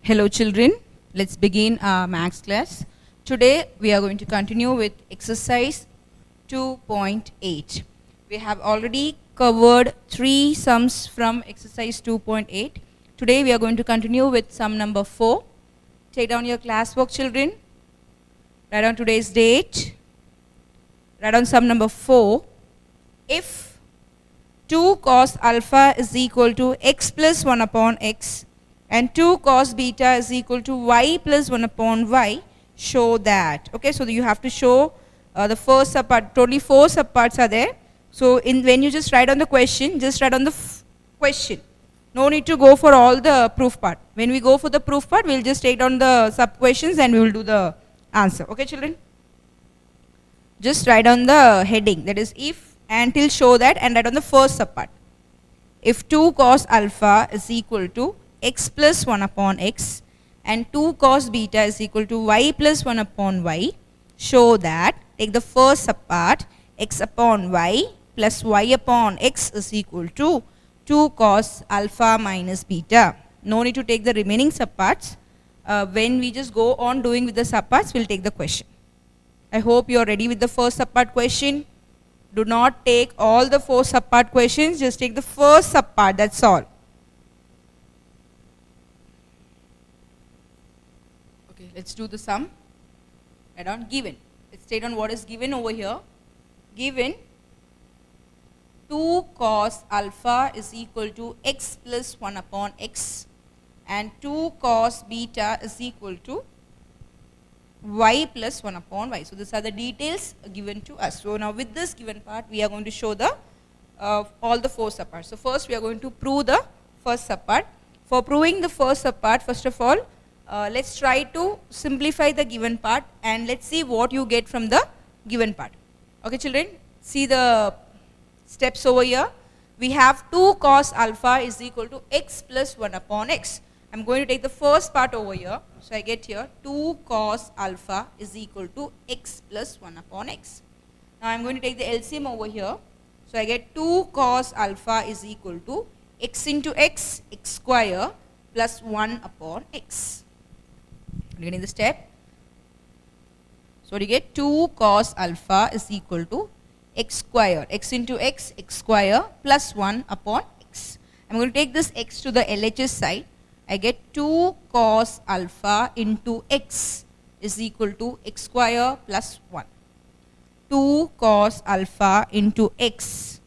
Hello children, let's begin our maths class. Today we are going to continue with exercise 2.8. We have already covered 3 sums from exercise 2.8. Today we are going to continue with sum number 4. Take down your classwork children. Write down today's date. Write down sum number 4. If 2 cos alpha is equal to x plus 1 upon x and 2 cos beta is equal to y plus 1 upon y, show that. Okay, so you have to show the first subpart. Totally 4 subparts are there. So when you just write on the question, just write on the question. No need to go for all the proof part. When we go for the proof part, we'll just take down the sub questions and we will do the answer. Okay children? Just write on the heading, that is if until show that, and write on the first subpart. If 2 cos alpha is equal to x plus 1 upon x and 2 cos beta is equal to y plus 1 upon y, show that, take the first subpart, x upon y plus y upon x is equal to 2 cos alpha minus beta. No need to take the remaining subparts. When we just go on doing with the subparts, we'll take the question. I hope you are ready with the first subpart question. Do not take all the 4 subpart questions, just take the first subpart, that's all. Okay, let's do the sum. Write down given. Let's state on what is given over here. Given 2 cos alpha is equal to x plus 1 upon x and 2 cos beta is equal to y plus 1 upon y. So these are the details given to us. So now with this given part, we are going to show the all the 4 subparts. So first we are going to prove the first subpart. For proving the first subpart, first of all, let's try to simplify the given part and let's see what you get from the given part. Okay children, see the steps over here. We have 2 cos alpha is equal to x plus 1 upon x. I'm going to take the first part over here. So I get here 2 cos alpha is equal to x plus 1 upon x. Now I'm going to take the LCM over here. So I get 2 cos alpha is equal to x into x square plus 1 upon x. Getting the step. So you get 2 cos alpha is equal to x square, x into x square plus 1 upon x. I'm going to take this x to the LHS side. I get 2 cos alpha into x is equal to x square plus 1. 2 cos alpha into x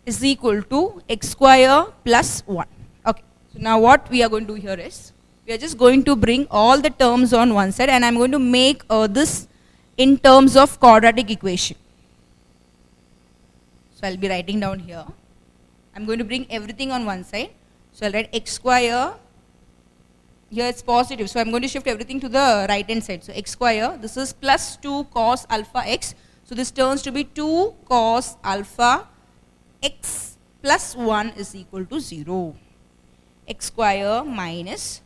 is equal to x square plus 1. Okay. So now what we are going to do here is, we are just going to bring all the terms on one side and I am going to make this in terms of quadratic equation. So I will be writing down here. I am going to bring everything on one side. So I'll write x square, here it's positive, so I'm going to shift everything to the right hand side. So x square, this is plus 2 cos alpha x, so this turns to be 2 cos alpha x plus 1 is equal to 0. X square minus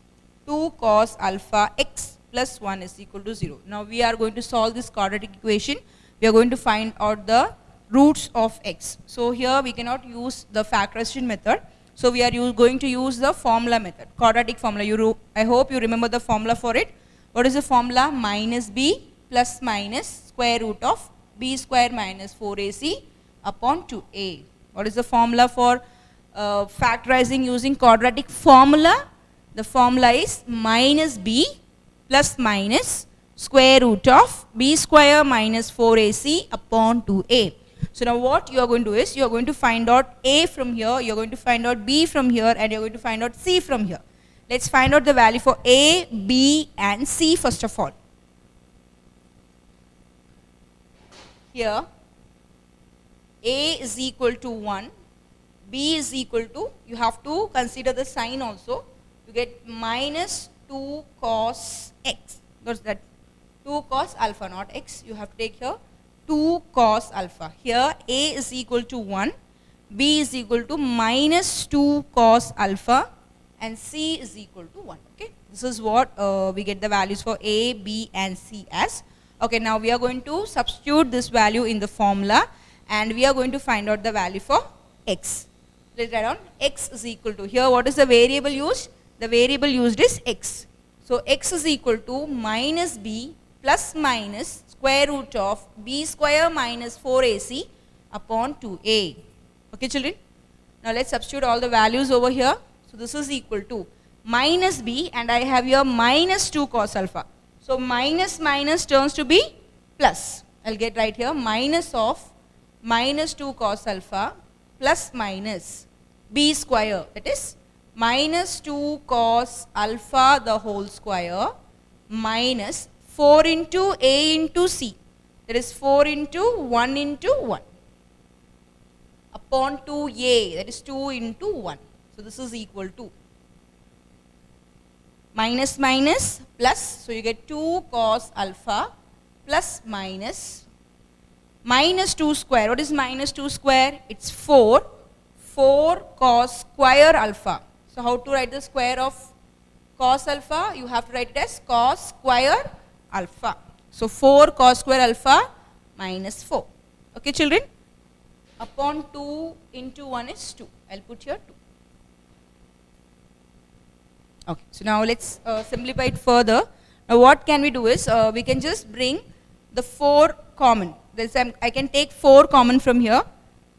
2 cos alpha x plus 1 is equal to 0. Now we are going to solve this quadratic equation. We are going to find out the roots of x. So here we cannot use the factorization method. So we are going to use the formula method, quadratic formula. I hope you remember the formula for it. What is the formula? Minus b plus minus square root of b square minus 4ac upon 2a. What is the formula for factorizing using quadratic formula? The formula is minus b plus minus square root of b square minus 4ac upon 2a. So now what you are going to do is, you are going to find out a from here, you are going to find out b from here, and you are going to find out c from here. Let's find out the value for a, b and c first of all. Here a is equal to 1, b is equal to, you have to consider the sign also, you get minus 2 cos x. What's that? 2 cos alpha, not x, you have to take here 2 cos alpha. Here a is equal to 1, b is equal to minus 2 cos alpha and c is equal to 1. Okay, this is what we get the values for a, b and c as. Okay, now we are going to substitute this value in the formula and we are going to find out the value for x. Let's write down x is equal to, here what is the variable used? the variable used is x. So x is equal to minus b plus minus square root of b square minus 4ac upon 2a. Okay children? Now let's substitute all the values over here. So this is equal to minus b, and I have here minus 2 cos alpha. So minus minus turns to be plus. I'll get right here minus of minus 2 cos alpha plus minus b square, that is minus 2 cos alpha the whole square minus 4 into a into c, that is 4 into 1 into 1 upon 2a, that is 2 into 1. So this is equal to minus minus plus, so you get 2 cos alpha plus minus minus 2 square. What is minus 2 square? It's 4 cos square alpha. So how to write the square of cos alpha? You have to write it as cos square alpha. So 4 cos square alpha minus 4. Okay children? Upon 2 into 1 is 2. I'll put here 2. Okay, so now let's simplify it further. Now what can we do is, we can just bring the 4 common. I can take 4 common from here.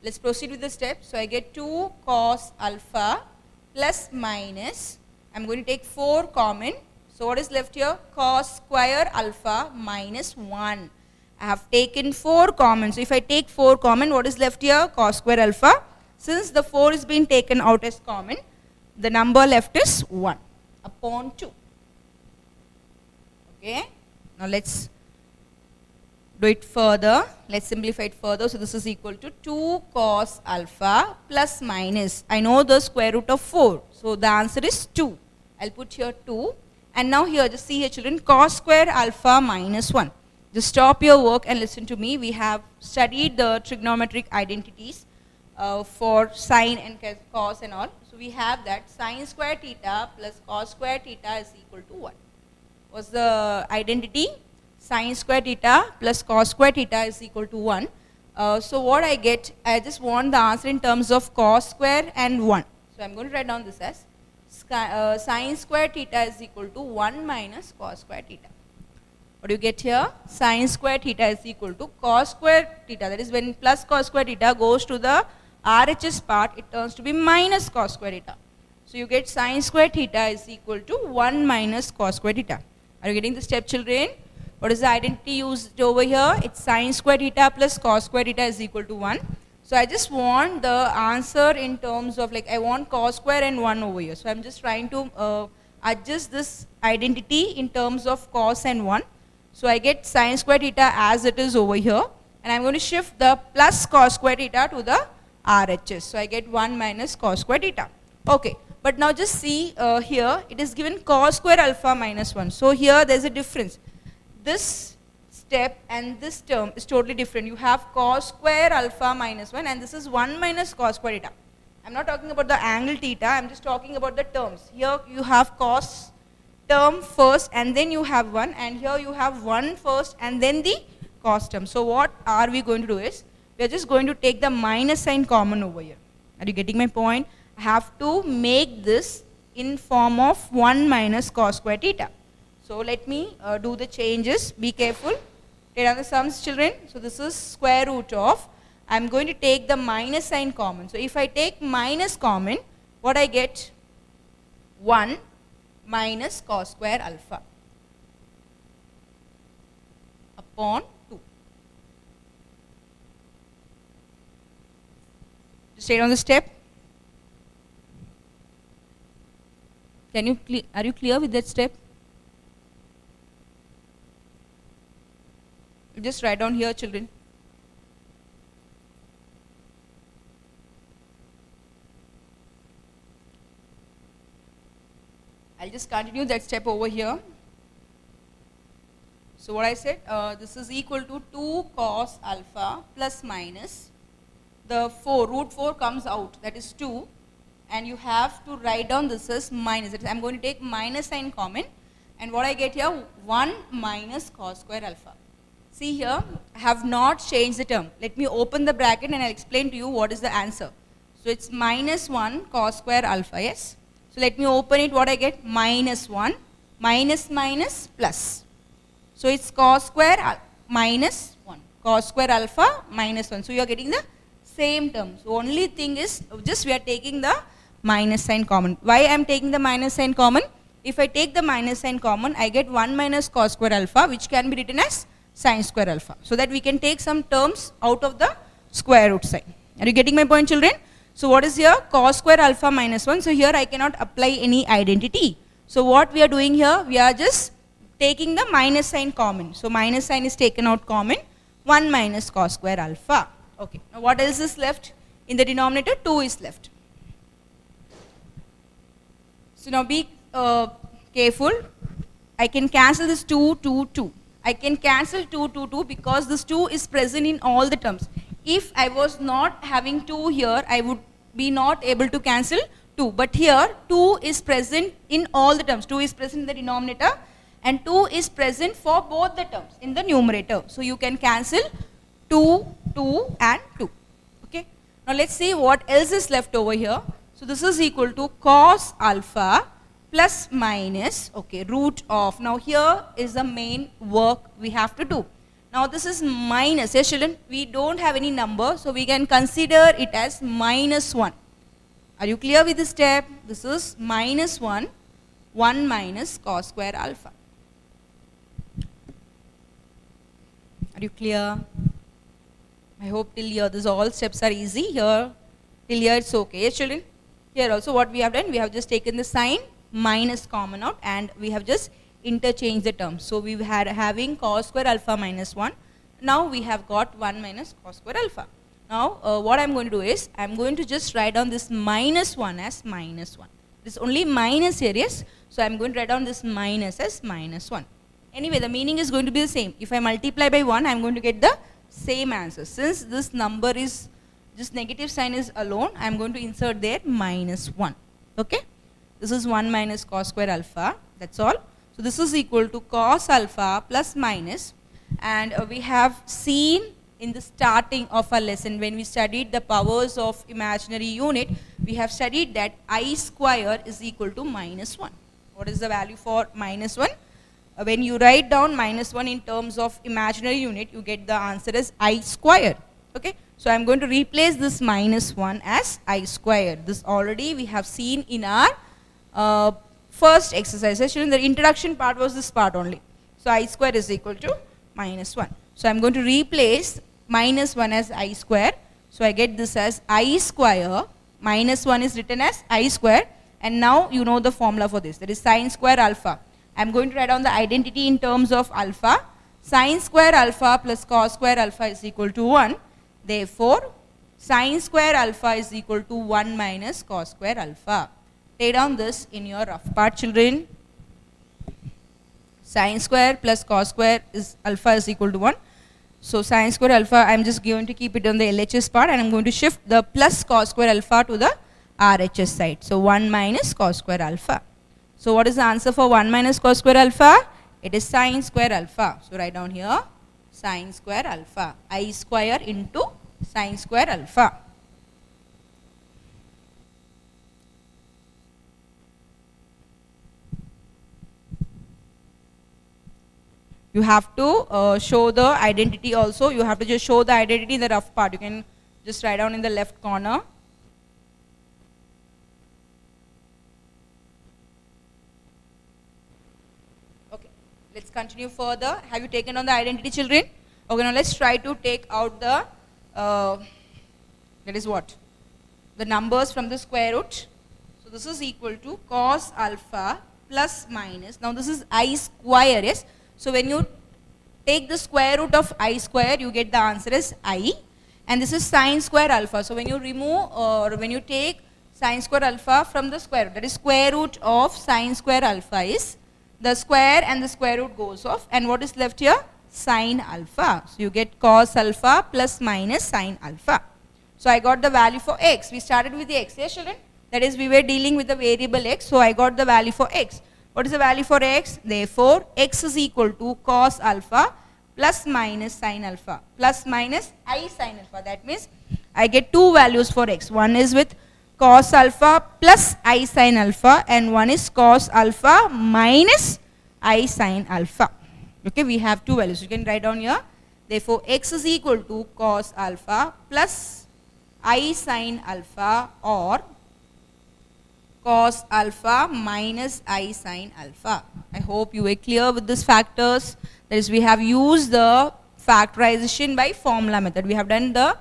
Let's proceed with the step. So I get 2 cos alpha plus minus, I'm going to take 4 common. So what is left here? Cos square alpha minus 1. I have taken 4 common. So if I take 4 common, what is left here? Cos square alpha. Since the 4 is being taken out as common, the number left is 1 upon 2. Okay. Now let's do it further. Let's simplify it further. So this is equal to 2 cos alpha plus minus. I know the square root of 4. So the answer is 2. I'll put here 2. And now here, just see here children, cos square alpha minus 1. Just stop your work and listen to me. We have studied the trigonometric identities for sine and cos and all. So we have that sine square theta plus cos square theta is equal to 1. What's the identity? Sine square theta plus cos square theta is equal to 1. So what I get, I just want the answer in terms of cos square and 1. So I'm going to write down this as sine square theta is equal to 1 minus cos square theta. What do you get here? Sine square theta is equal to cos square theta. That is, when plus cos square theta goes to the RHS part, it turns to be minus cos square theta. So you get sine square theta is equal to 1 minus cos square theta. Are you getting the step children? What is the identity used over here? It's sine square theta plus cos square theta is equal to 1. So I just want the answer in terms of, like, I want cos square and 1 over here. So I'm just trying to adjust this identity in terms of cos and 1. So I get sine square theta as it is over here, and I'm going to shift the plus cos square theta to the RHS. So I get 1 minus cos square theta. Okay, but now just see here, it is given cos square alpha minus 1. So here there's a difference. This step and this term is totally different. You have cos square alpha minus 1, and this is 1 minus cos square theta. I'm not talking about the angle theta, I'm just talking about the terms. Here you have cos term first and then you have 1, and here you have 1 first and then the cos term. So what are we going to do is, we are just going to take the minus sign common over here. Are you getting my point? I have to make this in form of 1 minus cos square theta. So let me do the changes. Be careful. Take down the sums children. So this is square root of, I'm going to take the minus sign common. So if I take minus common, what I get? 1 minus cos square alpha upon 2. Just stay on the step. Are you clear with that step? Just write down here children. I'll just continue that step over here. So what I said, this is equal to 2 cos alpha plus minus, the 4, root 4 comes out, that is 2, and you have to write down this as minus. I'm going to take minus sign common, and what I get here, 1 minus cos square alpha. See here, I have not changed the term. Let me open the bracket and I'll explain to you what is the answer. So it's minus 1 cos square alpha, yes? So let me open it. What I get? Minus 1 minus minus plus. So it's cos square minus 1. Cos square alpha minus 1. So you are getting the same term. So only thing is just we are taking the minus sign common. Why I am taking the minus sign common? If I take the minus sign common, I get 1 minus cos square alpha, which can be written as sin square alpha. So that we can take some terms out of the square root sign. Are you getting my point, children? So what is here? Cos square alpha minus 1. So here I cannot apply any identity. So what we are doing here, we are just taking the minus sign common. So minus sign is taken out common. 1 minus cos square alpha. Okay. Now what else is left? In the denominator, 2 is left. So now be careful. I can cancel this 2, 2, 2. I can cancel 2, 2, 2 because this 2 is present in all the terms. If I was not having 2 here, I would be not able to cancel 2. But here 2 is present in all the terms. 2 is present in the denominator and 2 is present for both the terms in the numerator. So you can cancel 2, 2 and 2. Okay. Now let's see what else is left over here. So this is equal to cos alpha plus minus, okay, root of. Now here is the main work we have to do. Now this is minus. Yes, children, we don't have any number, so we can consider it as minus 1. Are you clear with this step? This is minus 1, 1 minus cos square alpha. Are you clear? I hope till here, this all steps are easy. Here, till here it's okay. Yes, children? Here also what we have done, we have just taken the sign minus common out and we have just interchanged the terms. So we had having cos square alpha minus 1. Now we have got 1 minus cos square alpha. Now what I am going to do is, I am going to just write down this minus 1 as minus 1. This only minus here, yes. So I am going to write down this minus as minus 1. Anyway, the meaning is going to be the same. If I multiply by 1, I am going to get the same answer. Since this number is, this negative sign is alone, I am going to insert there minus 1. Okay. This is 1 minus cos square alpha. That's all. So this is equal to cos alpha plus minus. And we have seen in the starting of our lesson when we studied the powers of imaginary unit, we have studied that I square is equal to minus 1. What is the value for minus 1? When you write down minus 1 in terms of imaginary unit, you get the answer as I square. Okay. So I am going to replace this minus 1 as I square. This already we have seen in our first exercise. Actually, the introduction part was this part only. So I square is equal to minus 1. So I am going to replace minus 1 as I square. So I get this as I square. Minus 1 is written as I square. And now you know the formula for this. That is sin square alpha. I am going to write down the identity in terms of alpha. Sin square alpha plus cos square alpha is equal to 1. Therefore, sin square alpha is equal to 1 minus cos square alpha. Take down this in your rough part, children. Sin square plus cos square is alpha is equal to 1. So sin square alpha, I am just going to keep it on the LHS part and I am going to shift the plus cos square alpha to the RHS side. So 1 minus cos square alpha. So what is the answer for 1 minus cos square alpha? It is sin square alpha. So write down here sin square alpha. I square into sin square alpha. You have to show the identity also. You have to just show the identity in the rough part. You can just write down in the left corner. Okay, let's continue further. Have you taken on the identity, children? Okay, now let's try to take out the, that is what? The numbers from the square root. So this is equal to cos alpha plus minus. Now this is I square, yes? So when you take the square root of I square, you get the answer as I. And this is sin square alpha. So when you remove or when you take sin square alpha from the square root, that is square root of sin square alpha is the square and the square root goes off. And what is left here? Sin alpha. So you get cos alpha plus minus sin alpha. So I got the value for x. We started with the x, yes, children? That is, we were dealing with the variable x. So I got the value for x. What is the value for x? Therefore, x is equal to cos alpha plus minus sin alpha plus minus I sin alpha. That means I get two values for x. One is with cos alpha plus I sin alpha, and one is cos alpha minus I sin alpha. Okay, we have two values. You can write down here. Therefore, x is equal to cos alpha plus I sin alpha or cos alpha minus I sin alpha. I hope you were clear with these factors. That is, we have used the factorization by formula method. We have done the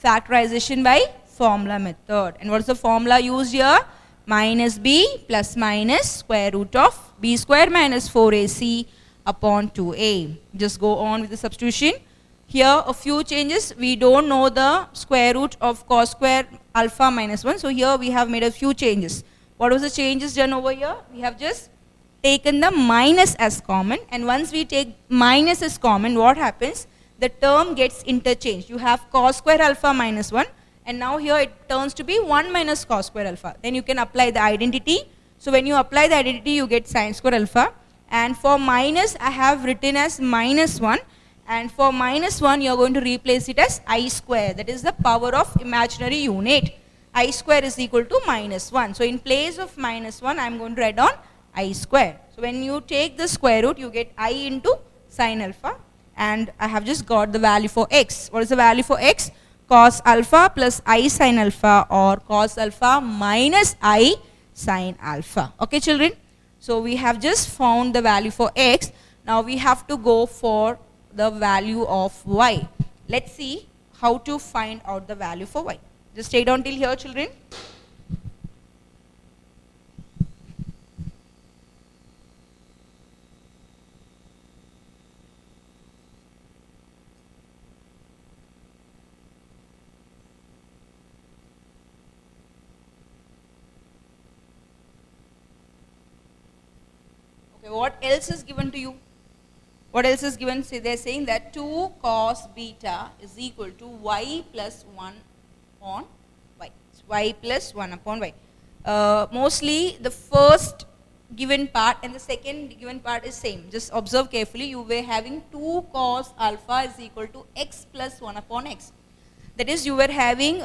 factorization by formula method. And what is the formula used here? Minus b plus minus square root of b square minus 4ac upon 2a. Just go on with the substitution. Here a few changes. We don't know the square root of cos square alpha minus 1. So here we have made a few changes. What was the changes done over here? We have just taken the minus as common, and once we take minus as common, what happens? The term gets interchanged. You have cos square alpha minus 1, and now here it turns to be 1 minus cos square alpha. Then you can apply the identity. So when you apply the identity, you get sin square alpha. And for minus, I have written as minus 1. And for minus 1, you are going to replace it as I square. That is the power of imaginary unit. I square is equal to minus 1. So in place of minus 1, I am going to write down I square. So when you take the square root, you get I into sin alpha. And I have just got the value for x. What is the value for x? Cos alpha plus I sin alpha or cos alpha minus I sin alpha. Okay, children? So we have just found the value for x. Now we have to go for the value of y. Let's see how to find out the value for y. Just stay down till here, children. Okay, what else is given to you? What else is given? See, they are saying that 2 cos beta is equal to y plus 1 upon y. It's y plus 1 upon y. Mostly the first given part and the second given part is same. Just observe carefully. You were having 2 cos alpha is equal to x plus 1 upon x. That is, you were having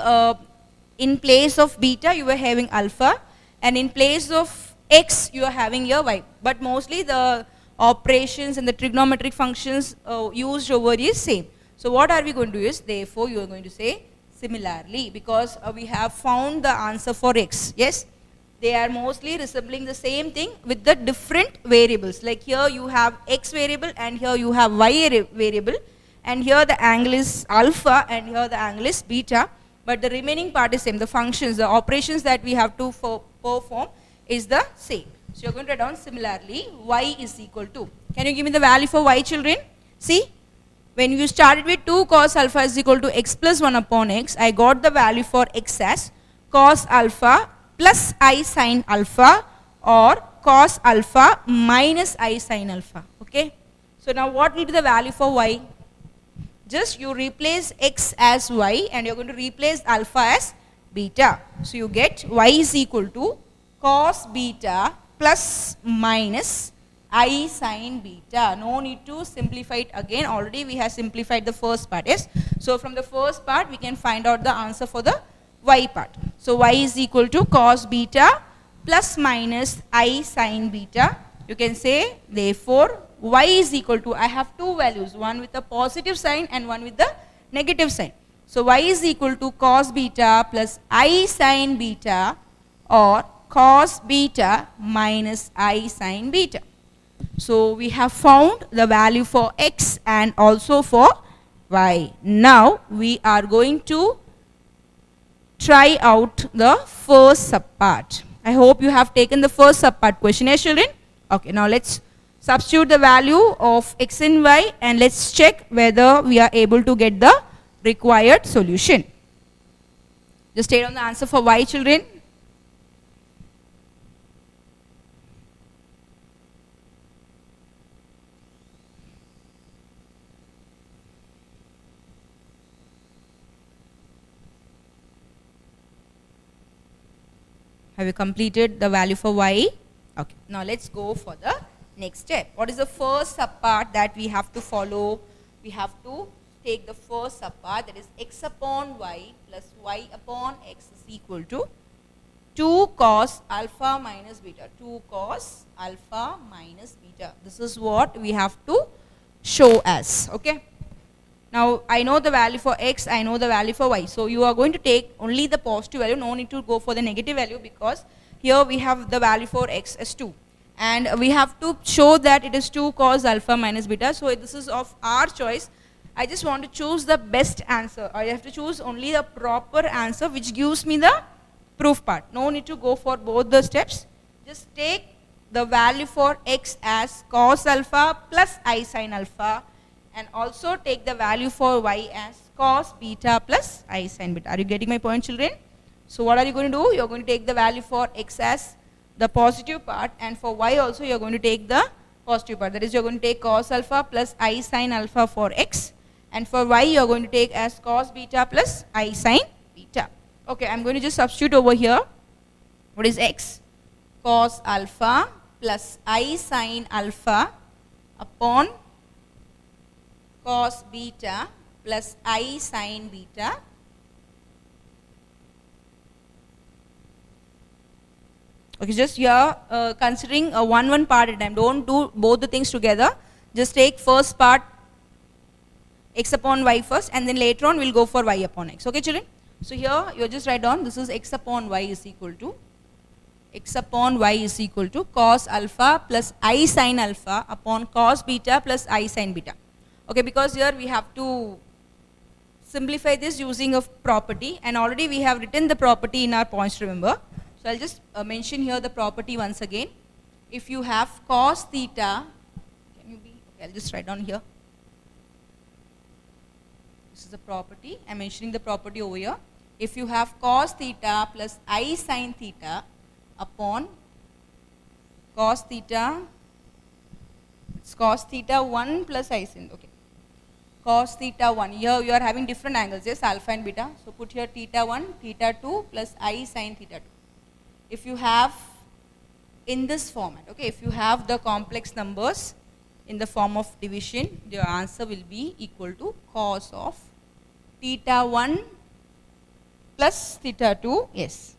in place of beta you were having alpha, and in place of x you are having your y. But mostly the operations and the trigonometric functions used over is same. So what are we going to use? Therefore you are going to say similarly, because we have found the answer for x. Yes, they are mostly resembling the same thing with the different variables. Like here you have x variable and here you have y variable, and here the angle is alpha and here the angle is beta, but the remaining part is same. The functions, the operations that we have to perform is the same. So you are going to write down similarly y is equal to. Can you give me the value for y, children? See, when you started with 2 cos alpha is equal to x plus 1 upon x, I got the value for x as cos alpha plus I sin alpha or cos alpha minus I sin alpha. Okay. So now what will be the value for y? Just you replace x as y and you are going to replace alpha as beta. So you get y is equal to cos beta plus minus I sin beta. No need to simplify it again. Already we have simplified the first part. Yes. So from the first part we can find out the answer for the y part. So y is equal to cos beta plus minus I sin beta. You can say therefore y is equal to, I have two values, one with a positive sign and one with the negative sign. So y is equal to cos beta plus I sin beta or cos beta minus I sin beta. So we have found the value for x and also for y. Now we are going to try out the first subpart. I hope you have taken the first subpart question, eh, children? Okay, now let's substitute the value of x and y and let's check whether we are able to get the required solution. Just state on the answer for y, children. Have you completed the value for y? Okay. Now let's go for the next step. What is the first subpart that we have to follow? We have to take the first subpart, that is x upon y plus y upon x is equal to 2 cos alpha minus beta. 2 cos alpha minus beta. This is what we have to show as. Okay. Now I know the value for x, I know the value for y. So you are going to take only the positive value, no need to go for the negative value, because here we have the value for x as 2. And we have to show that it is 2 cos alpha minus beta. So this is of our choice. I just want to choose the best answer. I have to choose only the proper answer which gives me the proof part. No need to go for both the steps. Just take the value for x as cos alpha plus I sin alpha, and also take the value for y as cos beta plus I sin beta. Are you getting my point, children? So what are you going to do? You are going to take the value for x as the positive part, and for y also you are going to take the positive part. That is, you are going to take cos alpha plus I sin alpha for x, and for y you are going to take as cos beta plus I sin beta. Okay, I am going to just substitute over here. What is x? Cos alpha plus I sin alpha upon cos beta plus I sin beta Okay, just here considering a one part at a time. Don't do both the things together. Just take first part x upon y first, and then later on we'll go for y upon x. Okay, children? So here you just write down this is x upon y is equal to cos alpha plus I sin alpha upon cos beta plus I sin beta. Okay, because here we have to simplify this using a property, and already we have written the property in our points, remember. So I'll just mention here the property once again. If you have cos theta, okay, I'll just write down here. This is the property. I'm mentioning the property over here. If you have cos theta plus I sin theta upon cos theta, it's cos theta 1 plus I sin, okay. Cos theta 1, here you are having different angles, yes, alpha and beta. So put here theta 1, theta 2 plus I sin theta 2. If you have in this format, okay, if you have the complex numbers in the form of division, your answer will be equal to cos of theta 1 plus theta 2, yes.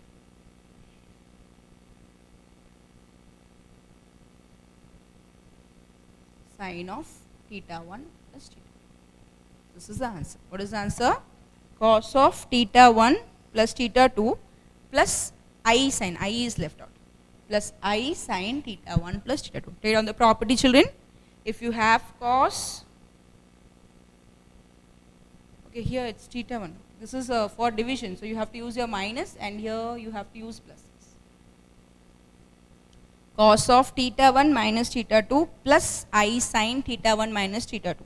Sin of theta 1 plus theta 2. This is the answer. What is the answer? Cos of theta 1 plus theta 2 plus I sin, I is left out, plus I sin theta 1 plus theta 2. Take down the property, children. If you have cos, okay, here it's theta 1. This is for division, so you have to use your minus, and here you have to use plus. Cos of theta 1 minus theta 2 plus I sin theta 1 minus theta 2.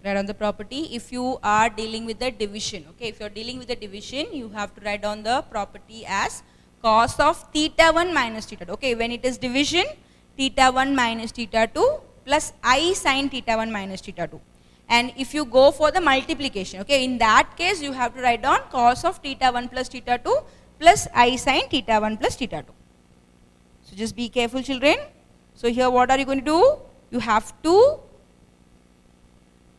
Write down the property. If you are dealing with the division, okay, if you are dealing with the division, you have to write down the property as cos of theta 1 minus theta 2. Okay, when it is division, theta 1 minus theta 2 plus I sin theta 1 minus theta 2. And if you go for the multiplication, okay, in that case you have to write down cos of theta 1 plus theta 2 plus I sin theta 1 plus theta 2. So just be careful, children. So here what are you going to do? You have to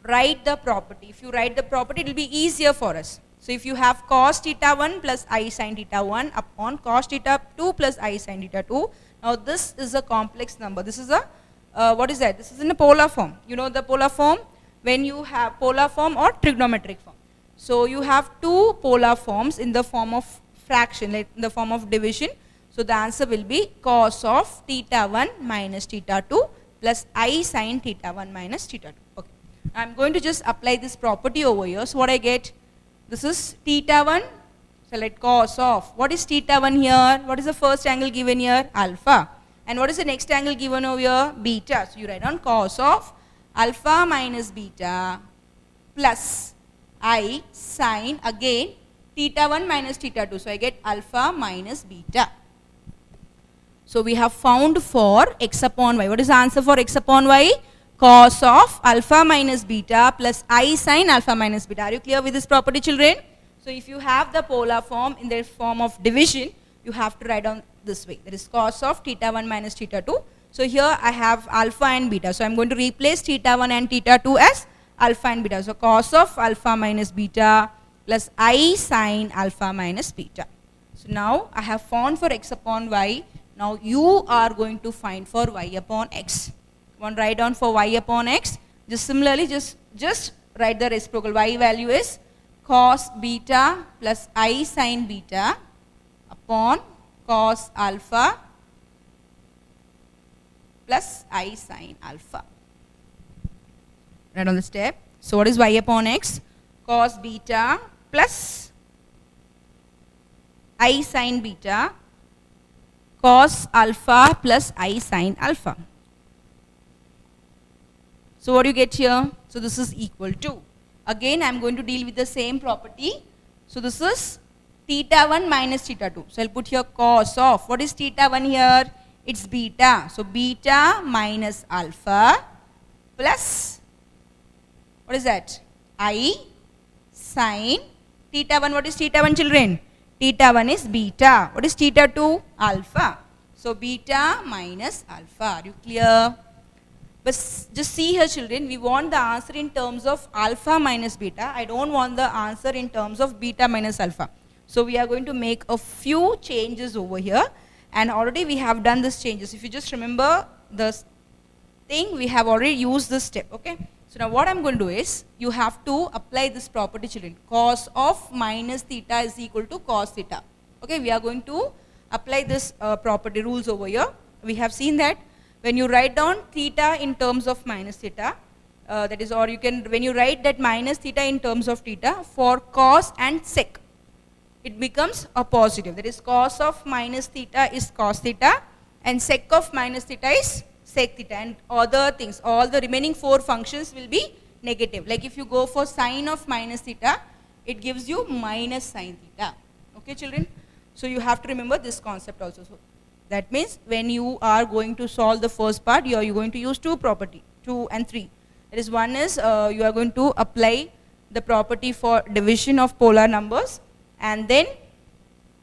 write the property. If you write the property, it will be easier for us. So if you have cos theta 1 plus I sin theta 1 upon cos theta 2 plus I sin theta 2. Now this is a complex number. This is a, what is that? This is in a polar form. You know the polar form? When you have polar form or trigonometric form. So you have two polar forms in the form of fraction, like in the form of division. So the answer will be cos of theta 1 minus theta 2 plus I sin theta 1 minus theta 2. Okay. I am going to just apply this property over here. So what I get? This is theta 1. So let cos of. What is theta 1 here? What is the first angle given here? Alpha. And what is the next angle given over here? Beta. So you write down cos of alpha minus beta plus I sin again theta 1 minus theta 2. So I get alpha minus beta. So we have found for x upon y. What is the answer for x upon y? Cos of alpha minus beta plus I sin alpha minus beta. Are you clear with this property, children? So if you have the polar form in the form of division, you have to write down this way. That is cos of theta 1 minus theta 2. So here I have alpha and beta. So I am going to replace theta 1 and theta 2 as alpha and beta. So cos of alpha minus beta plus I sine alpha minus beta. So now I have found for x upon y. Now you are going to find for y upon x. Come on, write down for y upon x. Just similarly, just write the reciprocal. Y value is cos beta plus I sine beta upon cos alpha plus I sine alpha. Write on the step. So what is y upon x? Cos beta plus I sine beta cos alpha plus I sine alpha. So what do you get here? So this is equal to. Again I am going to deal with the same property. So this is theta 1 minus theta 2. So I will put here cos of. What is theta 1 here? It's beta. So beta minus alpha plus, what is that? I sine theta 1. What is theta 1, children? Theta 1 is beta. What is theta 2? Alpha. So beta minus alpha. Are you clear? But just see here, children, we want the answer in terms of alpha minus beta. I don't want the answer in terms of beta minus alpha. So we are going to make a few changes over here, and already we have done these changes. If you just remember the thing, we have already used this step, okay? So now what I'm going to do is, you have to apply this property, children. Cos of minus theta is equal to cos theta. Okay, we are going to apply this property rules over here. We have seen that when you write down theta in terms of minus theta, that is, or you can, when you write that minus theta in terms of theta, for cos and sec, it becomes a positive. That is, cos of minus theta is cos theta and sec of minus theta is sec theta, and other things, all the remaining 4 functions will be negative. Like if you go for sine of minus theta, it gives you minus sine theta. Okay, children? So you have to remember this concept also. So that means when you are going to solve the first part, you are going to use 2 property, 2 and 3. That is, one is you are going to apply the property for division of polar numbers, and then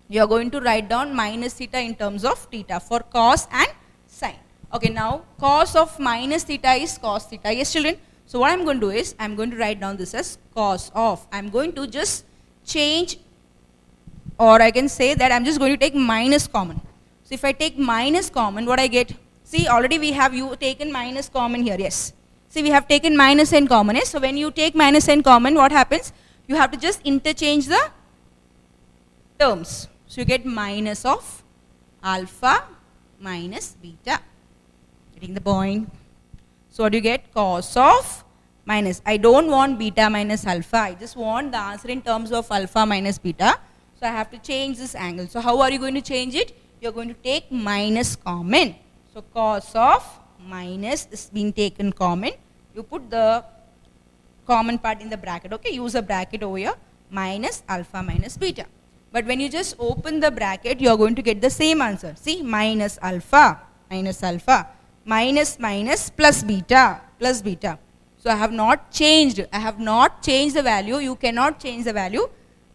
you are going to write down minus theta in terms of theta for cos and sine. Okay, now cos of minus theta is cos theta. Yes, children? So what I am going to do is, I am going to write down this as cos of. I am going to just change, or I can say that I am just going to take minus common. So if I take minus common, what I get? See, already we have taken minus common here, yes. See, we have taken minus n common, yes. So when you take minus n common, what happens? You have to just interchange the terms. So you get minus of alpha minus beta. Getting the point? So what do you get? Cos of minus. I don't want beta minus alpha. I just want the answer in terms of alpha minus beta. So I have to change this angle. So how are you going to change it? You are going to take minus common. So cos of minus is being taken common. You put the common part in the bracket. Okay, use a bracket over here. Minus alpha minus beta. But when you just open the bracket, you are going to get the same answer. See, minus alpha minus minus plus beta. So I have not changed. The value. You cannot change the value.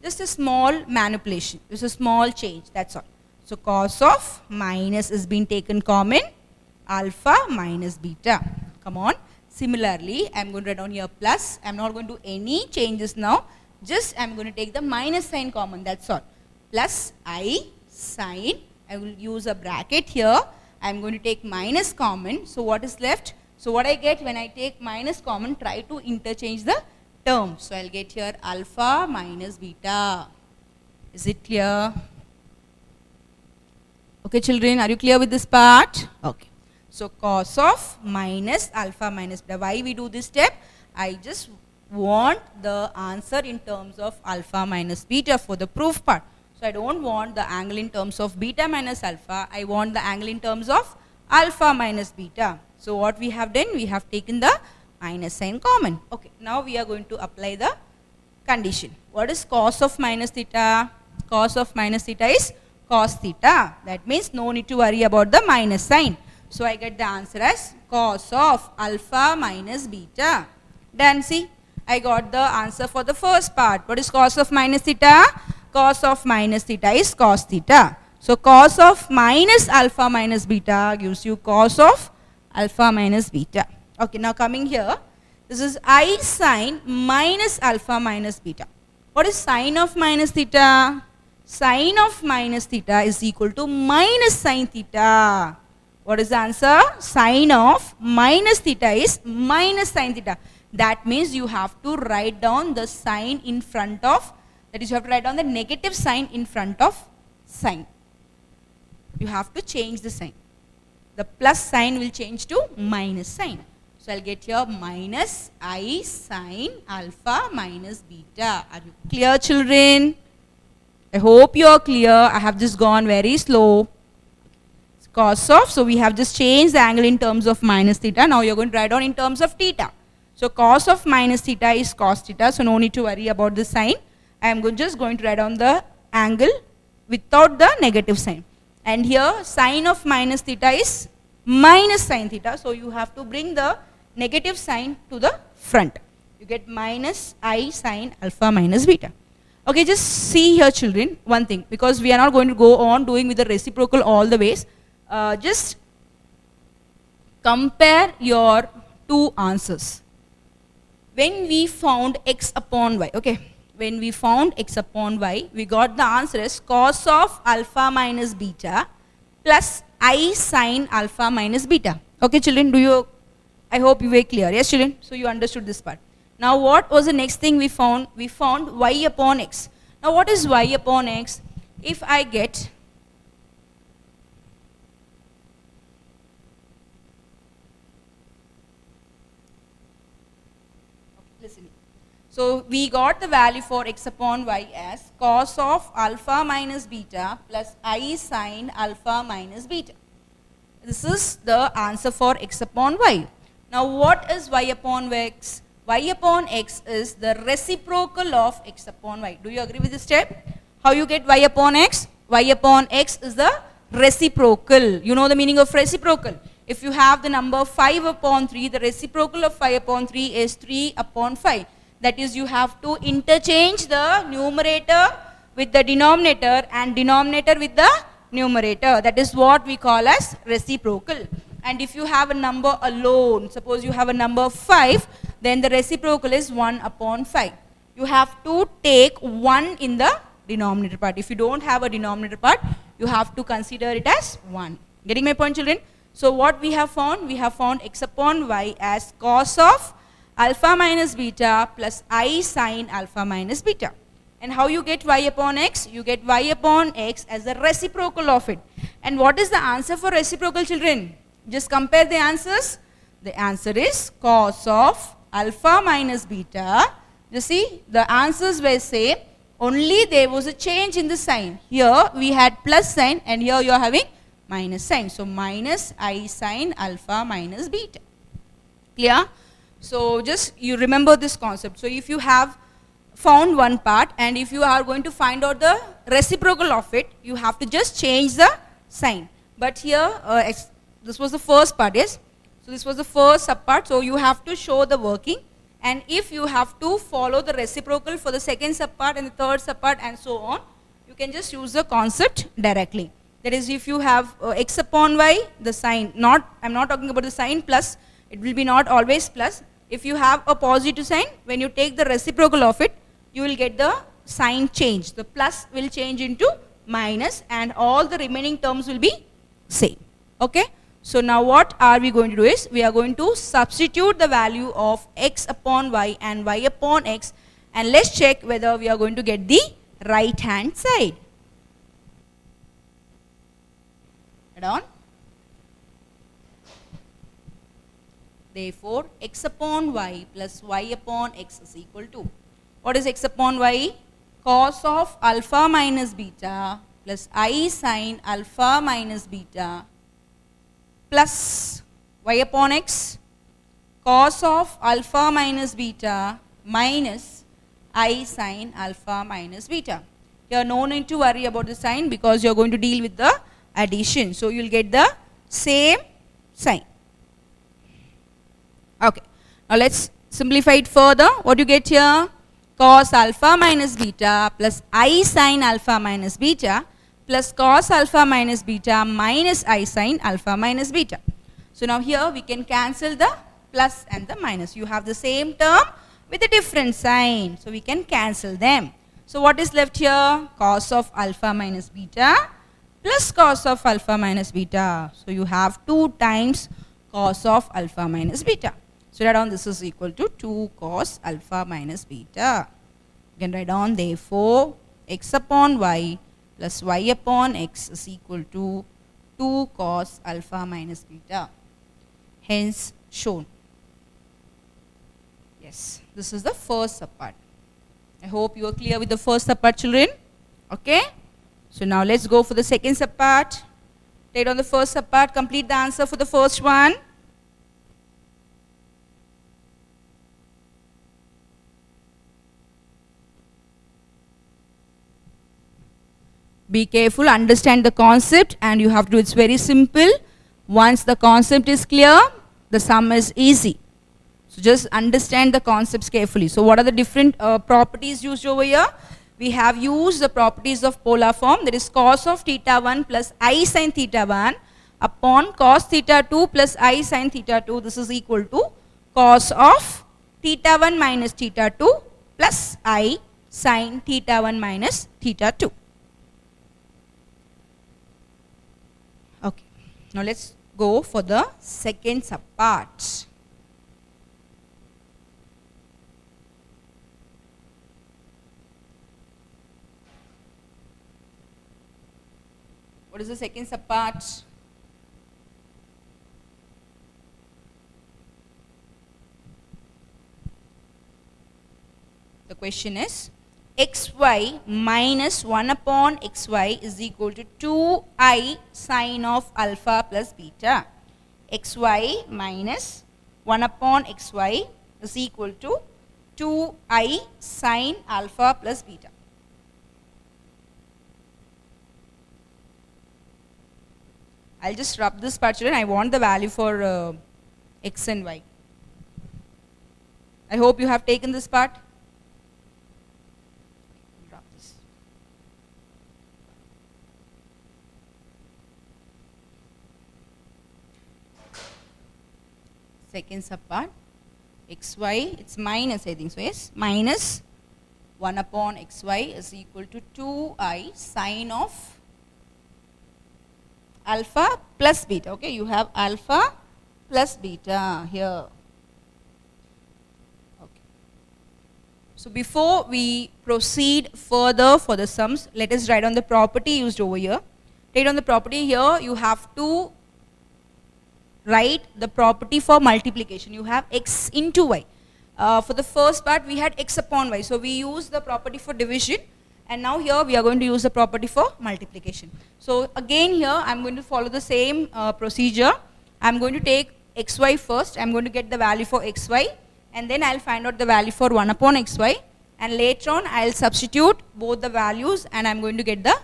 Just a small manipulation. Just a small change. That's all. So cos of minus is being taken common, alpha minus beta. Come on. Similarly, I am going to write down here plus. I am not going to do any changes now. Just I am going to take the minus sign common. That's all. Plus I sine. I will use a bracket here. I am going to take minus common. So what is left? So what I get when I take minus common, try to interchange the term. So I will get here alpha minus beta. Is it clear? Okay, children, are you clear with this part? Okay. So cos of minus alpha minus beta. Why we do this step? I just want the answer in terms of alpha minus beta for the proof part. So I don't want the angle in terms of beta minus alpha. I want the angle in terms of alpha minus beta. So what we have done? We have taken the minus sign common. Okay. Now we are going to apply the condition. What is cos of minus theta? Cos of minus theta is cos theta. That means no need to worry about the minus sign. So I get the answer as cos of alpha minus beta. Done. See, I got the answer for the first part. What is cos of minus theta? Cos of minus theta is cos theta. So cos of minus alpha minus beta gives you cos of alpha minus beta. Okay, now coming here, This is I sine minus alpha minus beta. What is sine of minus theta? Sine of minus theta is equal to minus sine theta. What is the answer? Sine of minus theta is minus sine theta. That means you have to write down the sign in front of, that is you have to write down the negative sign in front of sine. You have to change the sign. The plus sign will change to minus sign. So I'll get here minus I sine alpha minus beta. Are you clear, children? I hope you are clear. I have just gone very slow. Cos of, so we have just changed the angle in terms of minus theta. Now you're going to write down in terms of theta. So cos of minus theta is cos theta. So no need to worry about the sign. I am just going to write down the angle without the negative sign. And here sine of minus theta is minus sine theta. So you have to bring the negative sign to the front. You get minus I sine alpha minus beta. Okay, just see here, children, one thing, because we are not going to go on doing with the reciprocal all the ways. Just compare your two answers. When we found x upon y, okay, when we found x upon y, we got the answer as cos of alpha minus beta plus I sine alpha minus beta. Okay, children, I hope you were clear. Yes, children? So you understood this part. Now what was the next thing we found? We found y upon x. Now what is y upon x? If I get so we got the value for x upon y as cos of alpha minus beta plus I sine alpha minus beta. This is the answer for x upon y. Now what is y upon x? Y upon x is the reciprocal of x upon y. Do you agree with this step? How you get y upon x? Y upon x is the reciprocal. You know the meaning of reciprocal. If you have the number 5 upon 3, the reciprocal of 5 upon 3 is 3 upon 5. That is, you have to interchange the numerator with the denominator and denominator with the numerator. That is what we call as reciprocal. And if you have a number alone, suppose you have a number 5, then the reciprocal is 1 upon 5. You have to take 1 in the denominator part. If you don't have a denominator part, you have to consider it as 1. Getting my point, children? So what we have found? We have found x upon y as cos of alpha minus beta plus I sine alpha minus beta. And how you get y upon x? You get y upon x as the reciprocal of it. And what is the answer for reciprocal, children? Just compare the answers. The answer is cos of alpha minus beta. You see, the answers were same, only there was a change in the sign. Here we had plus sign and here you are having minus sign. So minus I sine alpha minus beta. Clear? So just you remember this concept. So if you have found one part and if you are going to find out the reciprocal of it, you have to just change the sign. But here this was the first part, yes? So this was the first subpart. So you have to show the working, and if you have to follow the reciprocal for the second subpart and the third subpart and so on, you can just use the concept directly. That is, if you have x upon y, the sign, I'm not talking about the sign plus, it will be not always plus. If you have a positive sign, when you take the reciprocal of it, you will get the sign change. The plus will change into minus and all the remaining terms will be same. Okay? So now what are we going to do is, we are going to substitute the value of x upon y and y upon x, and let's check whether we are going to get the right hand side. Add on. Therefore, x upon y plus y upon x is equal to, what is x upon y? Cos of alpha minus beta plus I sine alpha minus beta plus y upon x, cos of alpha minus beta minus I sine alpha minus beta. Here no need to worry about the sign because you are going to deal with the addition. So you will get the same sign. Okay. Now let's simplify it further. What do you get here? Cos alpha minus beta plus I sine alpha minus beta plus cos alpha minus beta minus I sine alpha minus beta. So now here we can cancel the plus and the minus. You have the same term with a different sign. So we can cancel them. So what is left here? Cos of alpha minus beta plus cos of alpha minus beta. So you have 2 times cos of alpha minus beta. So write down this is equal to 2 cos alpha minus beta. You can write down therefore x upon y plus y upon x is equal to 2 cos alpha minus beta. Hence shown. Yes, this is the first subpart. I hope you are clear with the first subpart, children. Okay. So now let's go for the second subpart. Take on the first subpart, complete the answer for the first one. Be careful, understand the concept, and you have to do it's very simple. Once the concept is clear, the sum is easy. So just understand the concepts carefully. So what are the different properties used over here? We have used the properties of polar form, that is cos of theta 1 plus I sin theta 1 upon cos theta 2 plus I sin theta 2. This is equal to cos of theta 1 minus theta 2 plus I sin theta 1 minus theta 2. Okay, now let's go for the second subpart. What is the second subpart? The question is xy minus 1 upon xy is equal to 2i sine of alpha plus beta. Xy minus 1 upon xy is equal to 2i sine alpha plus beta. I'll just rub this part, children. I want the value for x and y. I hope you have taken this part. Rub this. Second subpart. Xy, it's minus, I think so, yes. Minus 1 upon xy is equal to 2i sine of alpha plus beta. Okay, you have alpha plus beta here. Okay. So before we proceed further for the sums, let us write on the property used over here. Write on the property here, you have to write the property for multiplication. You have x into y. For the first part, we had x upon y. So we use the property for division. And now here we are going to use the property for multiplication. So again here I am going to follow the same procedure. I am going to take xy first. I am going to get the value for xy, and then I will find out the value for 1 upon xy, and later on I will substitute both the values and I am going to get the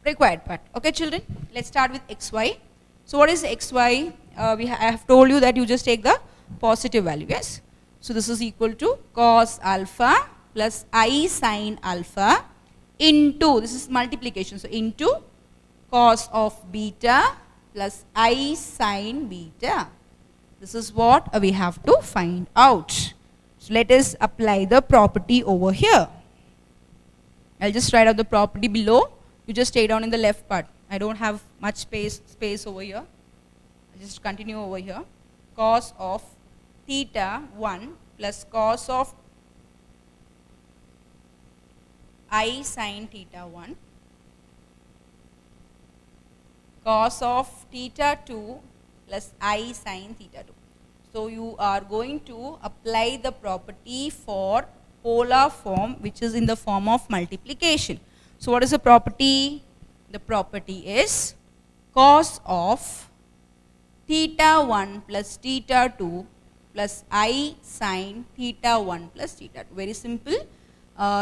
required part. Okay, children, let's start with xy. So what is xy? I have told you that you just take the positive value. Yes. So this is equal to cos alpha plus I sin alpha into, this is multiplication, so into cos of beta plus I sin beta. This is what we have to find out. So let us apply the property over here. I'll just write out the property below. You just stay down in the left part. I don't have much space over here. I'll just continue over here. Cos of theta 1 plus cos of I sin theta 1 cos of theta 2 plus I sin theta 2. So you are going to apply the property for polar form, which is in the form of multiplication. So what is the property? The property is cos of theta 1 plus theta 2 plus I sin theta 1 plus theta 2. Very simple.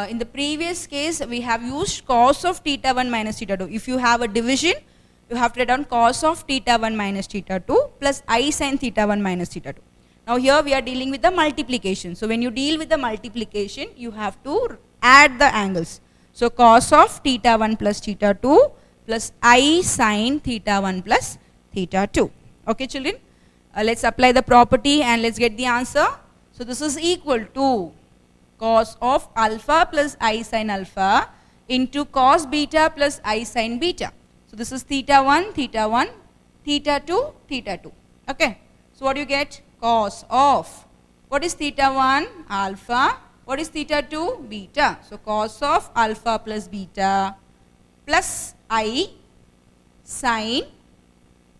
In the previous case, we have used cos of theta 1 minus theta 2. If you have a division, you have to write down cos of theta 1 minus theta 2 plus I sin theta 1 minus theta 2. Now here we are dealing with the multiplication. So when you deal with the multiplication, you have to add the angles. So cos of theta 1 plus theta 2 plus I sin theta 1 plus theta 2. Okay, children. Let's apply the property and let's get the answer. So this is equal to cos of alpha plus I sin alpha into cos beta plus I sin beta. So this is theta 1, theta 2, theta 2. Okay. So what do you get? Cos of, what is theta 1? Alpha. What is theta 2? Beta. So cos of alpha plus beta plus I sin,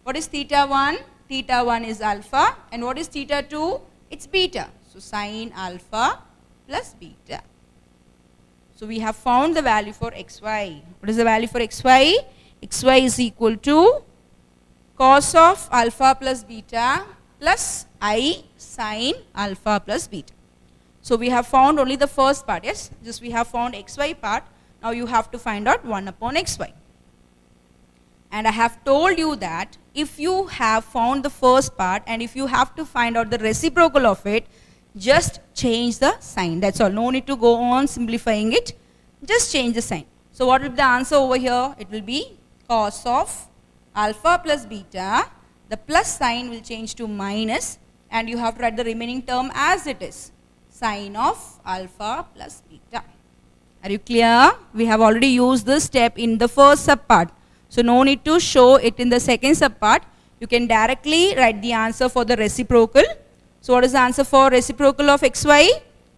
what is theta 1? Theta 1 is alpha, and what is theta 2? It's beta. So sin alpha plus beta. So we have found the value for xy. What is the value for xy? Xy is equal to cos of alpha plus beta plus I sin alpha plus beta. So we have found only the first part, yes? Just we have found xy part. Now you have to find out 1 upon xy. And I have told you that if you have found the first part and if you have to find out the reciprocal of it, just change the sign. That's all. No need to go on simplifying it. Just change the sign. So what will be the answer over here? It will be cos of alpha plus beta. The plus sign will change to minus, and you have to write the remaining term as it is. Sin of alpha plus beta. Are you clear? We have already used this step in the first subpart. So no need to show it in the second subpart. You can directly write the answer for the reciprocal. So what is the answer for reciprocal of xy?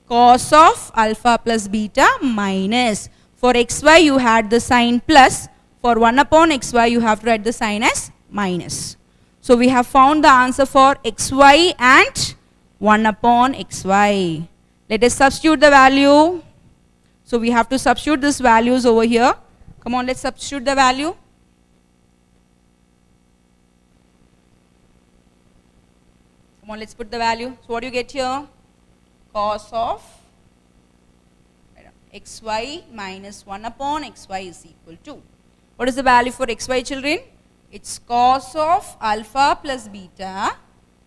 Cos of alpha plus beta minus. For xy you had the sign plus. For 1 upon xy you have to write the sign as minus. So we have found the answer for xy and 1 upon xy. Let us substitute the value. So we have to substitute these values over here. Come on, let's substitute the value. Come on, let's put the value. So what do you get here? Cos of xy minus 1 upon xy is equal to. What is the value for xy, children? It's cos of alpha plus beta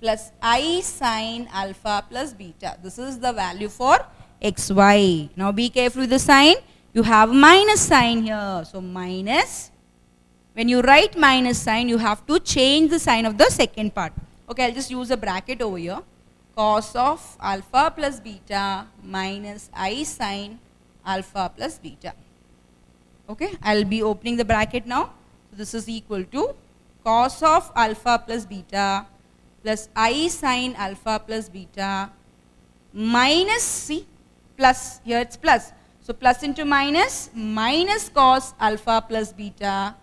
plus I sin alpha plus beta. This is the value for xy. Now be careful with the sign. You have minus sign here. So minus. When you write minus sign, you have to change the sign of the second part. Okay, I'll just use a bracket over here. Cos of alpha plus beta minus I sin alpha plus beta. Okay, I'll be opening the bracket now. So this is equal to cos of alpha plus beta plus I sin alpha plus beta minus, see, plus, here it's plus. So plus into minus, minus cos alpha plus beta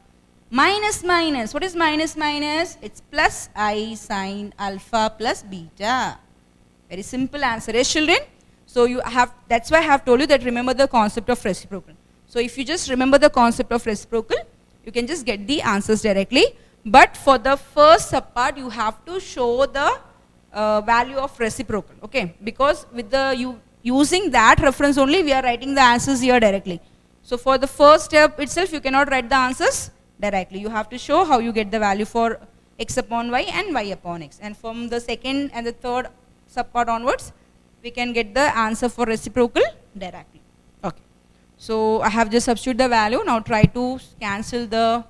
minus minus. What is minus minus? It's plus I sin alpha plus beta. Very simple answer, yes children? So you have, that's why I have told you that remember the concept of reciprocal. So if you just remember the concept of reciprocal, you can just get the answers directly. But for the first subpart, you have to show the value of reciprocal, okay? Because with the using that reference only, we are writing the answers here directly. So for the first step itself, you cannot write the answers directly. You have to show how you get the value for x upon y and y upon x. And from the second and the third subpart onwards, we can get the answer for reciprocal directly. Okay. So I have just substituted the value. Now try to cancel the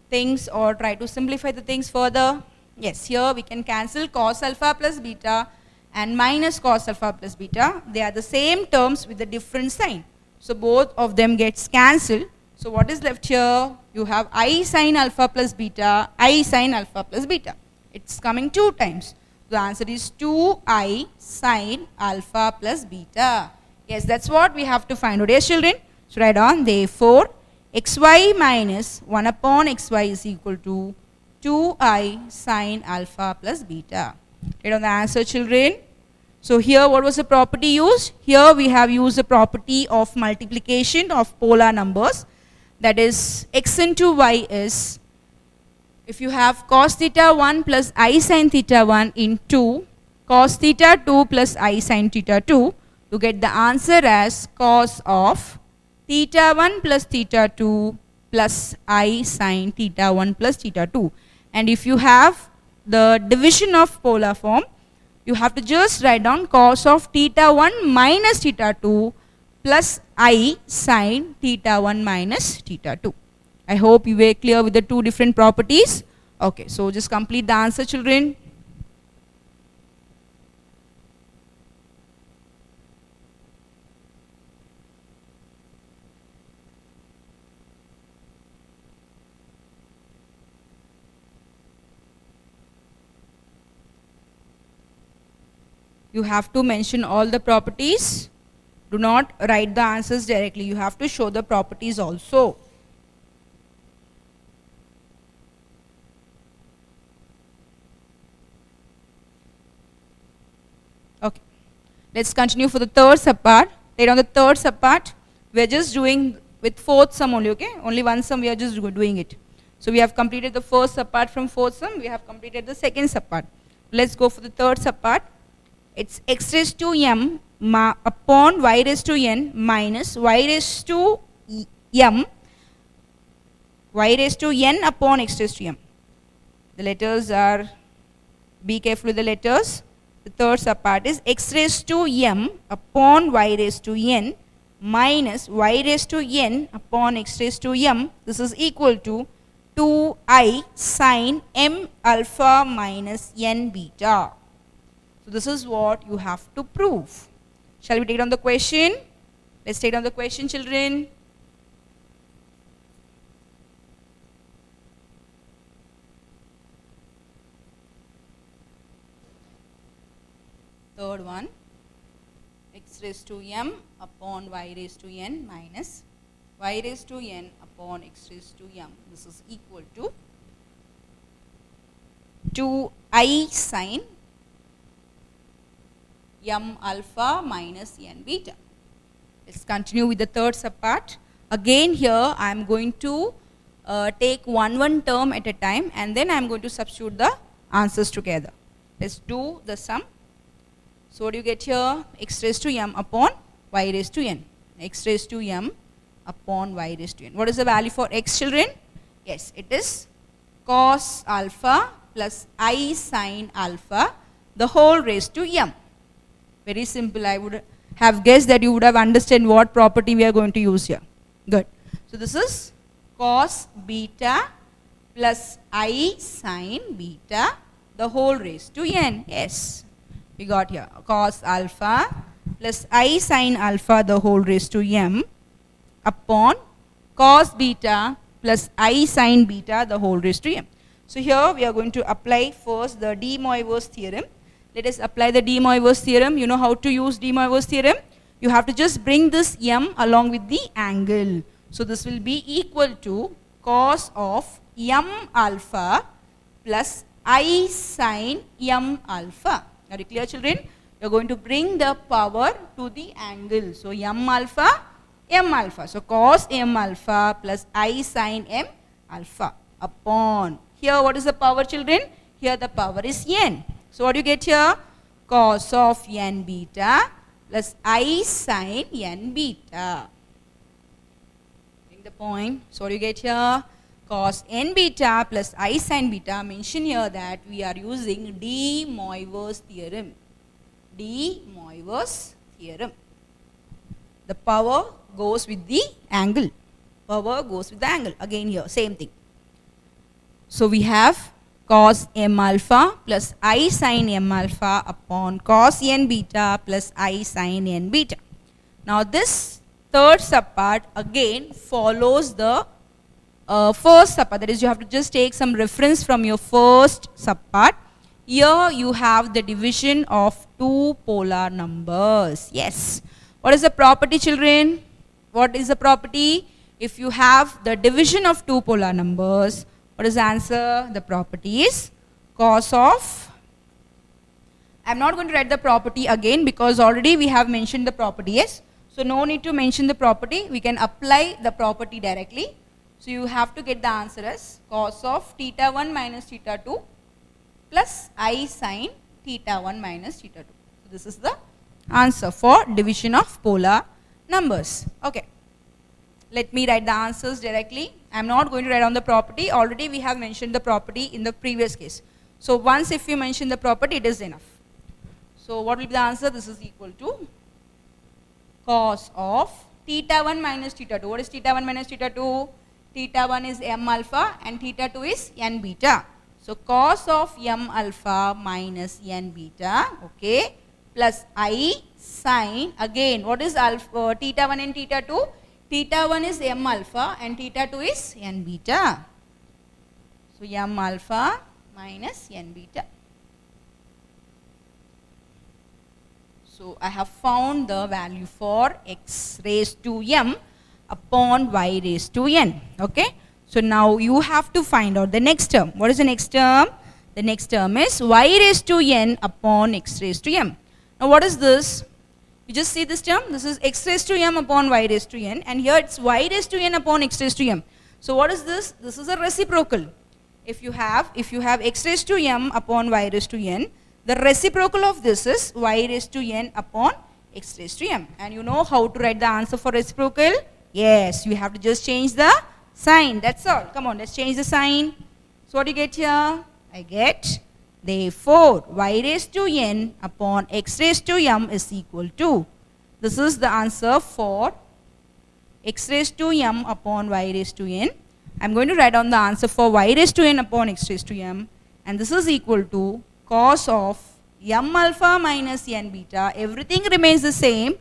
things or try to simplify the things further. Yes, here we can cancel cos alpha plus beta and minus cos alpha plus beta. They are the same terms with a different sign. So both of them gets cancelled. So what is left here? You have I sin alpha plus beta, I sin alpha plus beta. It's coming 2 times. The answer is 2I sin alpha plus beta. Yes, that's what we have to find out. Yes, children? So write on, therefore, xy minus 1 upon xy is equal to 2I sin alpha plus beta. Write on the answer, children. So here what was the property used? Here we have used the property of multiplication of polar numbers. That is, x into y is, if you have cos theta 1 plus I sin theta 1 into cos theta 2 plus I sin theta 2, you get the answer as cos of theta 1 plus theta 2 plus I sin theta 1 plus theta 2. And if you have the division of polar form, you have to just write down cos of theta 1 minus theta 2 plus I sin theta 1 minus theta 2. I hope you were clear with the 2 different properties. Okay, so just complete the answer, children. you have to mention all the properties. Do not write the answers directly. You have to show the properties also. Okay. Let's continue for the third subpart. Right on the third subpart, we are just doing with fourth sum only, okay? Only one sum we are just doing it. So we have completed the first subpart from fourth sum. We have completed the second subpart. Let's go for the third subpart. It's x raised to m upon y raised to n minus y raised to m, y raised to n upon x raised to m. The letters are, be careful with the letters. The third subpart is x raised to m upon y raised to n minus y raised to n upon x raised to m. This is equal to 2I sine m alpha minus n beta. So this is what you have to prove. Shall we take down the question? Let's take down the question, children. Third one, x raised to m upon y raised to n minus y raised to n upon x raised to m. This is equal to 2I sine m alpha minus n beta. Let's continue with the third subpart. Again here I am going to take one term at a time, and then I am going to substitute the answers together. Let's do the sum. So what do you get here? X raised to m upon y raised to n. X raised to m upon y raised to n. What is the value for x, children? Yes, it is cos alpha plus I sine alpha the whole raised to m. Very simple. I would have guessed that you would have understood what property we are going to use here. Good. So this is cos beta plus I sine beta the whole raised to n. Yes. We got here cos alpha plus I sine alpha the whole raised to m upon cos beta plus I sine beta the whole raised to m. So here we are going to apply first the de Moivre's theorem. Let us apply the de Moivre's theorem. You know how to use de Moivre's theorem? You have to just bring this m along with the angle. So this will be equal to cos of m alpha plus I sine m alpha. Are you clear, children? You are going to bring the power to the angle. So m alpha. So cos m alpha plus I sine m alpha upon. Here what is the power, children? Here the power is n. So what do you get here? Cos of n beta plus I sine n beta. Bring the point. So what do you get here? Cos n beta plus I sine beta. Mention here that we are using de Moivre's theorem. De Moivre's theorem. The power goes with the angle. Power goes with the angle. Again here, same thing. So we have cos m alpha plus I sine m alpha upon cos n beta plus I sine n beta. Now this third subpart again follows the first subpart. That is, you have to just take some reference from your first subpart. Here you have the division of two polar numbers. Yes. What is the property, children? What is the property? If you have the division of two polar numbers, what is the answer? The property is cos of. I am not going to write the property again because already we have mentioned the property. Yes. So no need to mention the property. We can apply the property directly. So you have to get the answer as cos of theta 1 minus theta 2 plus I sine theta 1 minus theta 2. So this is the answer for division of polar numbers. Okay. Let me write the answers directly. I am not going to write on the property. Already we have mentioned the property in the previous case. So once if you mention the property, it is enough. So what will be the answer? This is equal to cos of theta 1 minus theta 2. What is theta 1 minus theta 2? Theta 1 is m alpha and theta 2 is n beta. So cos of m alpha minus n beta, okay, plus I sine, again what is alpha, theta 1 and theta 2? Theta 1 is m alpha and theta 2 is n beta. So m alpha minus n beta. So I have found the value for x raised to m upon y raised to n. Okay. So now you have to find out the next term. What is the next term? The next term is y raised to n upon x raised to m. Now what is this? You just see this term. This is x raised to m upon y raised to n, and here it's y raised to n upon x raised to m. So what is this? This is a reciprocal. If you have x raised to m upon y raised to n, the reciprocal of this is y raised to n upon x raised to m. And you know how to write the answer for reciprocal? Yes, you have to just change the sign. That's all. Come on, let's change the sign. So what do you get here? I get, therefore, y raised to n upon x raised to m is equal to. This is the answer for x raised to m upon y raised to n. I'm going to write down the answer for y raised to n upon x raised to m, and this is equal to cos of m alpha minus n beta. Everything remains the same,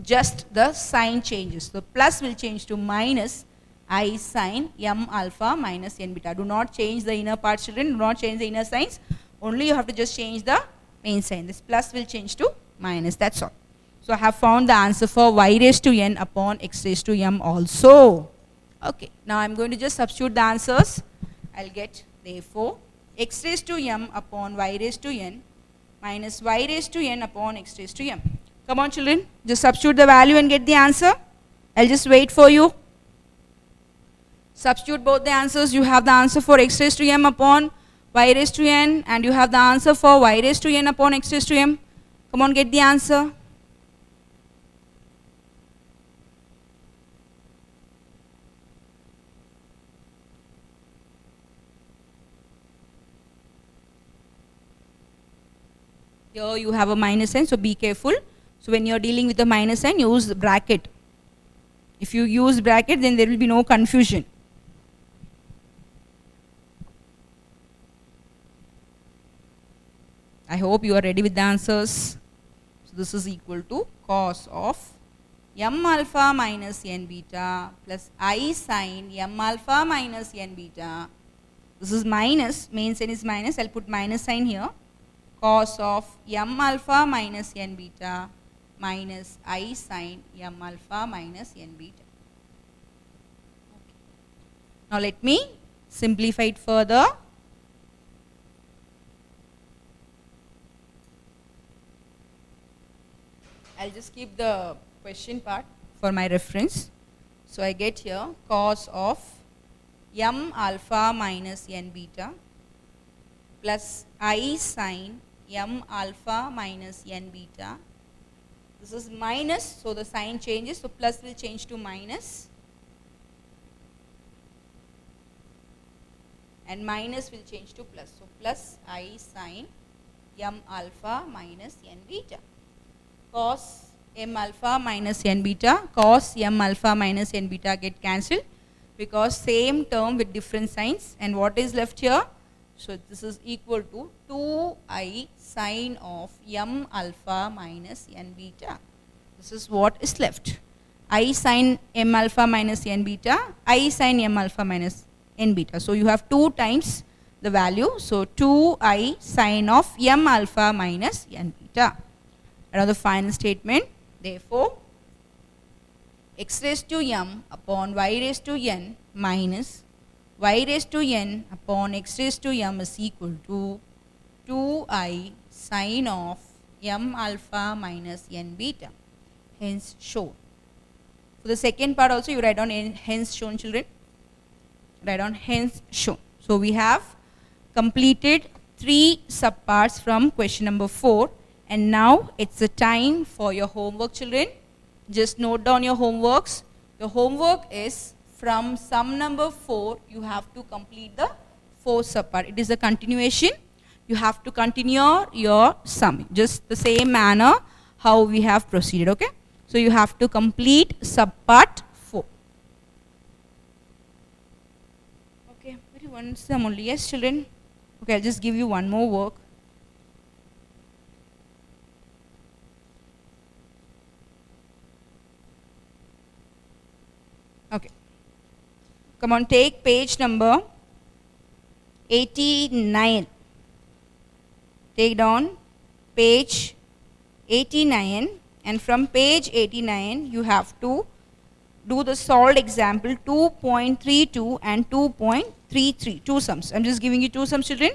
just the sign changes. The plus will change to minus I sin m alpha minus n beta. Do not change the inner part, children. Do not change the inner signs. Only you have to just change the main sign. This plus will change to minus. That's all. So I have found the answer for y raised to n upon x raised to m also. Okay. Now I'm going to just substitute the answers. I'll get, therefore, x raised to m upon y raised to n minus y raised to n upon x raised to m. Come on, children. Just substitute the value and get the answer. I'll just wait for you. Substitute both the answers. You have the answer for x raised to m upon y raised to n, and you have the answer for y raised to n upon x raised to m. Come on, get the answer. Here you have a minus sign, so be careful. So when you are dealing with a minus sign, use bracket. If you use bracket, then there will be no confusion. I hope you are ready with the answers. So this is equal to cos of m alpha minus n beta plus I sin m alpha minus n beta. This is minus, main sign is minus. I'll put minus sign here. Cos of m alpha minus n beta minus I sin m alpha minus n beta. Okay. Now let me simplify it further. I'll just keep the question part for my reference. So I get here cos of m alpha minus n beta plus I sin m alpha minus n beta. This is minus, so the sign changes, so plus will change to minus, and minus will change to plus. So plus I sin m alpha minus n beta. Cos m alpha minus n beta, cos m alpha minus n beta get cancelled because same term with different signs, and what is left here? So this is equal to 2I sin of m alpha minus n beta. This is what is left. I sin m alpha minus n beta, I sin m alpha minus n beta. So you have 2 times the value. So 2I sin of m alpha minus n beta. Another final statement. Therefore, x raised to m upon y raised to n minus y raised to n upon x raised to m is equal to 2I sin of m alpha minus n beta. Hence shown. For the second part also you write down hence shown, children. Write down hence shown. So we have completed 3 subparts from question number 4. And now it's the time for your homework, children. Just note down your homeworks. Your homework is from sum number 4, you have to complete the 4th subpart. It is a continuation. You have to continue your sum. Just the same manner how we have proceeded, okay? So you have to complete subpart 4. Okay, very one sum only. Yes, children. Okay, I'll just give you one more work. Okay. Come on, take page number 89. Take down page 89, and from page 89 you have to do the solved example 2.32 and 2.33, two sums. I'm just giving you two sums, children.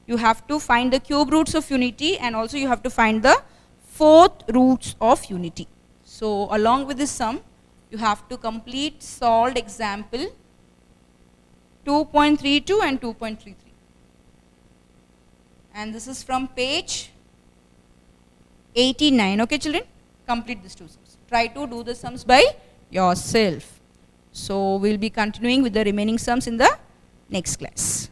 You have to find the cube roots of unity, and also you have to find the fourth roots of unity. So along with this sum, you have to complete solved example 2.32 and 2.33. And this is from page 89. Okay, children? Complete these two sums. Try to do the sums by yourself. So we'll be continuing with the remaining sums in the next class.